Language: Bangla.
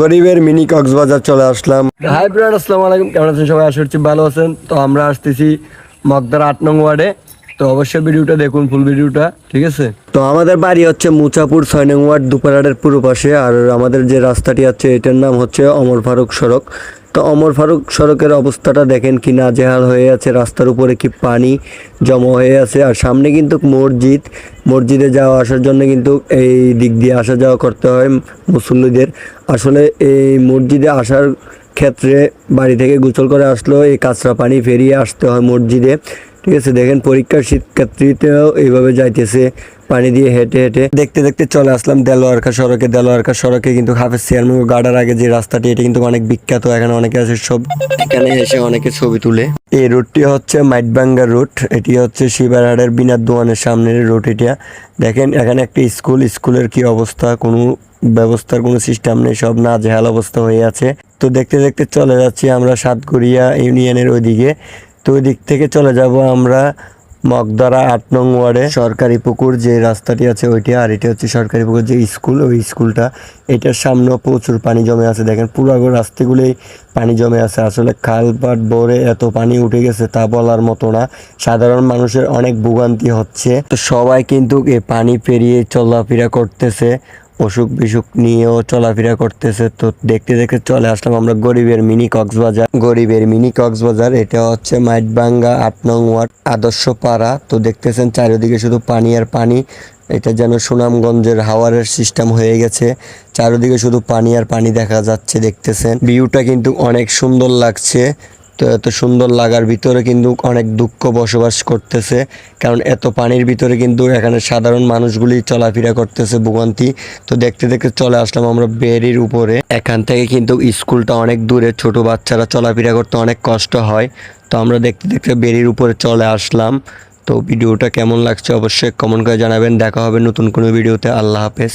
গরিবের মিনি কক্সবাজার চলে আসলাম। হাই ব্রাড, আসসালামু আলাইকুম। কেমন আছেন সবাই? আশা করছি ভালো আছেন। তো আমরা আসতেছি মগদার 8 নং ওয়ার্ডে। তো অবশ্যই ভিডিওটা দেখুন, ফুল ভিডিওটা, ঠিক আছে? তো আমাদের বাড়ি হচ্ছে মুচাপুর 6 নং ওয়ার্ড দুপাড়ার পূর্ব পাশে। আর আমাদের যে রাস্তাটি আছে এটার নাম হচ্ছে অমর ফারুক সড়ক। তো অমর ফারুক সড়কের অবস্থাটা দেখেন কি নাজেহাল হয়ে আছে, রাস্তার উপরে কি পানি জমা হয়ে আছে। আর সামনে কিন্তু মসজিদে যাওয়া আসার জন্য কিন্তু এই দিক দিয়ে আসা যাওয়া করতে হয় মুসল্লিদের। আসলে এই মসজিদে আসার ক্ষেত্রে বাড়ি থেকে গোসল করে আসলেও এই কাঁচরা পানি ফেরিয়ে আসতে হয় মসজিদে, ঠিক আছে? দেখেন পরীক্ষার শিক্ষার্থীতেও এইভাবে যাইতেছে পানি দিয়ে হেঁটে হেঁটে। দেখতে দেখতে চলে আসলাম দেলোয়ারখা সড়কে কিন্তু হাফেজ চেয়ারম্যান গার্ডার আগে যে রাস্তাটি, এটা কিন্তু অনেক বিখ্যাত। এখানে অনেকে আছে, সব এখানে এসে অনেকে ছবি তুলে। এই রুটটি হচ্ছে মাইটবাঙ্গা রুট। এটি হচ্ছে শিবারহাটের বিনার দোয়ানের সামনের রুট। এটা দেখেন, এখানে একটা স্কুলের কি অবস্থা, কোনো ব্যবস্থার কোনো সিস্টেম নেই, সব নাজেহাল অবস্থা হয়ে আছে। তো দেখতে দেখতে চলে যাচ্ছি আমরা সাতগড়িয়া ইউনিয়নের ওইদিকে। তো ওই দিক থেকে চলে যাব আমরা মগদারা 8 নং ওয়ার্ডে সরকারি পুকুর যে রাস্তাটি আছে ওইটা। আর এটা হচ্ছে সরকারি পুকুর যে স্কুল, ওই স্কুলটা। এটার সামনেও প্রচুর পানি জমে আছে। দেখেন পুরো রাস্তাগুলোই পানি জমে আছে। আসলে খালপাট ভরে এত পানি উঠে গেছে তা বলার মতো না। সাধারণ মানুষের অনেক ভোগান্তি হচ্ছে। তো সবাই কিন্তু এই পানি পেরিয়ে চলাফেরা করতেছে, অসুখ বিসুখ নিয়েও চলাফেরা করতেছে। তো দেখতে দেখতে চলে আসলাম আমরা গরিবের মিনি কক্সবাজার। এটা হচ্ছে মাইটবাঙ্গা 8 নং ওয়ার্ড আদর্শ পাড়া। তো দেখতেছেন চারিদিকে শুধু পানি আর পানি। এটা যেন সুনামগঞ্জের হাওয়ারের সিস্টেম হয়ে গেছে। চারিদিকে শুধু পানি আর পানি দেখা যাচ্ছে। দেখতেছেন ভিউটা কিন্তু অনেক সুন্দর লাগছে। তো এত সুন্দর লাগার ভিতরে কিন্তু অনেক দুঃখ বসবাস করতেছে, কারণ এত পানির ভিতরে কিন্তু এখানে সাধারণ মানুষগুলি চলাফেরা করতেছে ভোগান্তি। তো দেখতে দেখতে চলে আসলাম আমরা বেরির উপরে। এখান থেকে কিন্তু স্কুলটা অনেক দূরে, ছোট বাচ্চারা চলাফেরা করতে অনেক কষ্ট হয়। তো আমরা দেখতে দেখতে বেরির উপরে চলে আসলাম। তো ভিডিওটা কেমন লাগছে অবশ্যই কমেন্ট করে জানাবেন। দেখা হবে নতুন কোনো ভিডিওতে। আল্লাহ হাফেজ।